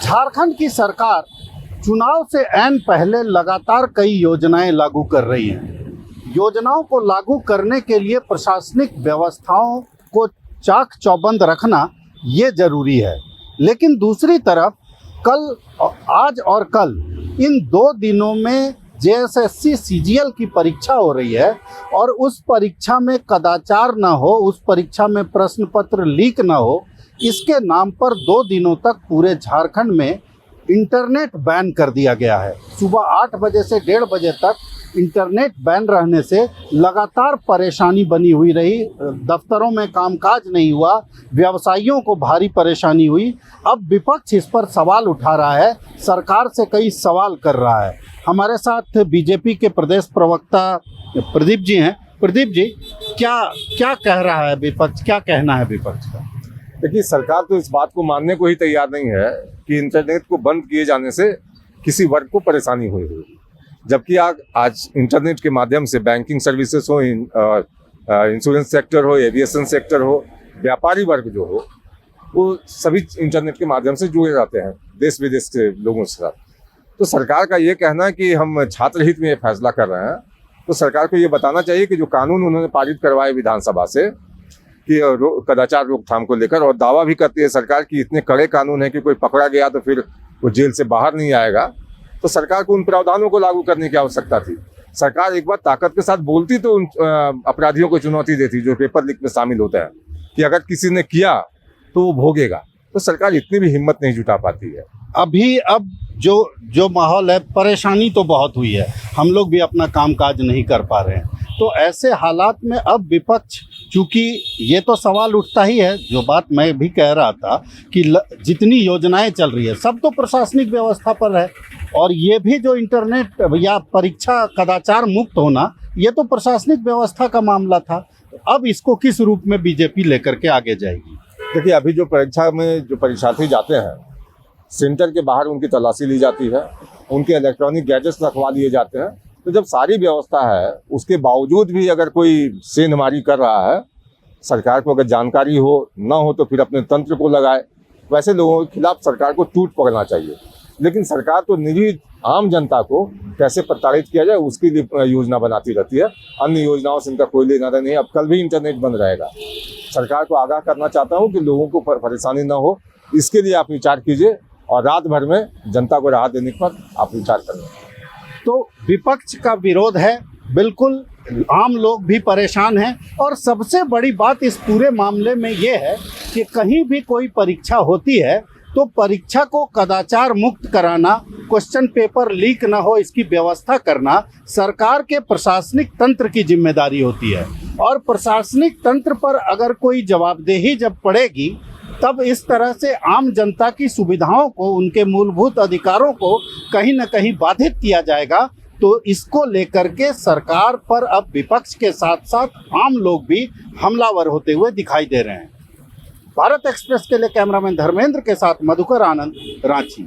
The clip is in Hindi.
झारखंड की सरकार चुनाव से ऐन पहले लगातार कई योजनाएं लागू कर रही हैं। योजनाओं को लागू करने के लिए प्रशासनिक व्यवस्थाओं को चाक चौबंद रखना ये जरूरी है, लेकिन दूसरी तरफ आज और कल इन 2 दिनों में जेएसएससी सीजीएल की परीक्षा हो रही है और उस परीक्षा में कदाचार न हो, उस परीक्षा में प्रश्न पत्र लीक न हो, इसके नाम पर 2 दिनों तक पूरे झारखंड में इंटरनेट बैन कर दिया गया है। सुबह 8 बजे से 1:30 बजे तक इंटरनेट बैन रहने से लगातार परेशानी बनी हुई रही। दफ्तरों में कामकाज नहीं हुआ, व्यवसायियों को भारी परेशानी हुई। अब विपक्ष इस पर सवाल उठा रहा है, सरकार से कई सवाल कर रहा है। हमारे साथ बीजेपी के प्रदेश प्रवक्ता प्रदीप जी हैं। प्रदीप जी, क्या कह रहा है विपक्ष, क्या कहना है विपक्ष का? देखिए, सरकार तो इस बात को मानने को ही तैयार नहीं है कि इंटरनेट को बंद किए जाने से किसी वर्ग को परेशानी हुई है, जबकि आज इंटरनेट के माध्यम से बैंकिंग सर्विसेज हो, इंश्योरेंस सेक्टर हो, एविएशन सेक्टर हो, व्यापारी वर्ग जो हो, वो सभी इंटरनेट के माध्यम से जुड़े रहते हैं देश विदेश के लोगों के साथ। तो सरकार का ये कहना है कि हम छात्र हित में ये फैसला कर रहे हैं, तो सरकार को ये बताना चाहिए कि जो कानून उन्होंने पारित करवाए विधानसभा से कि कदाचार रोकथाम को लेकर, और दावा भी करती है सरकार कि इतने कड़े कानून है कि कोई पकड़ा गया तो फिर वो जेल से बाहर नहीं आएगा, तो सरकार को उन प्रावधानों को लागू करने की आवश्यकता थी। सरकार एक बार ताकत के साथ बोलती तो उन अपराधियों को चुनौती देती जो पेपर लीक में शामिल होता है कि अगर किसी ने किया तो वो भोगेगा। तो सरकार इतनी भी हिम्मत नहीं जुटा पाती है। अब जो माहौल है, परेशानी तो बहुत हुई है, हम लोग भी अपना कामकाज नहीं कर पा रहे हैं। तो ऐसे हालात में अब विपक्ष, चूँकि ये तो सवाल उठता ही है, जो बात मैं भी कह रहा था कि जितनी योजनाएं चल रही है सब तो प्रशासनिक व्यवस्था पर है, और ये भी जो इंटरनेट या परीक्षा कदाचार मुक्त होना, ये तो प्रशासनिक व्यवस्था का मामला था। अब इसको किस रूप में बीजेपी लेकर के आगे जाएगी? देखिए, अभी जो परीक्षा में जो परीक्षार्थी जाते हैं, सेंटर के बाहर उनकी तलाशी ली जाती है, उनके इलेक्ट्रॉनिक गैजेट्स रखवा दिए जाते हैं। तो जब सारी व्यवस्था है, उसके बावजूद भी अगर कोई सेंधमारी कर रहा है, सरकार को अगर जानकारी हो ना हो तो फिर अपने तंत्र को लगाए। वैसे लोगों के खिलाफ सरकार को टूट पड़ना चाहिए, लेकिन सरकार तो निजी आम जनता को कैसे प्रताड़ित किया जाए उसकी योजना बनाती रहती है। अन्य योजनाओं से इनका कोई लेना देना नहीं। अब कल भी इंटरनेट बंद रहेगा। सरकार को आगाह करना चाहता हूँ कि लोगों को परेशानी ना हो, इसके लिए आप विचार कीजिए और रात भर में जनता को राहत देने पर आप विचार करें। तो विपक्ष का विरोध है, बिल्कुल आम लोग भी परेशान हैं, और सबसे बड़ी बात इस पूरे मामले में ये है कि कहीं भी कोई परीक्षा होती है तो परीक्षा को कदाचार मुक्त कराना, क्वेश्चन पेपर लीक ना हो, इसकी व्यवस्था करना सरकार के प्रशासनिक तंत्र की जिम्मेदारी होती है। और प्रशासनिक तंत्र पर अगर कोई जवाबदेही जब पड़ेगी, तब इस तरह से आम जनता की सुविधाओं को, उनके मूलभूत अधिकारों को कहीं न कहीं बाधित किया जाएगा। तो इसको लेकर के सरकार पर अब विपक्ष के साथ साथ आम लोग भी हमलावर होते हुए दिखाई दे रहे हैं। भारत एक्सप्रेस के लिए कैमरामैन धर्मेंद्र के साथ मधुकर आनंद, रांची।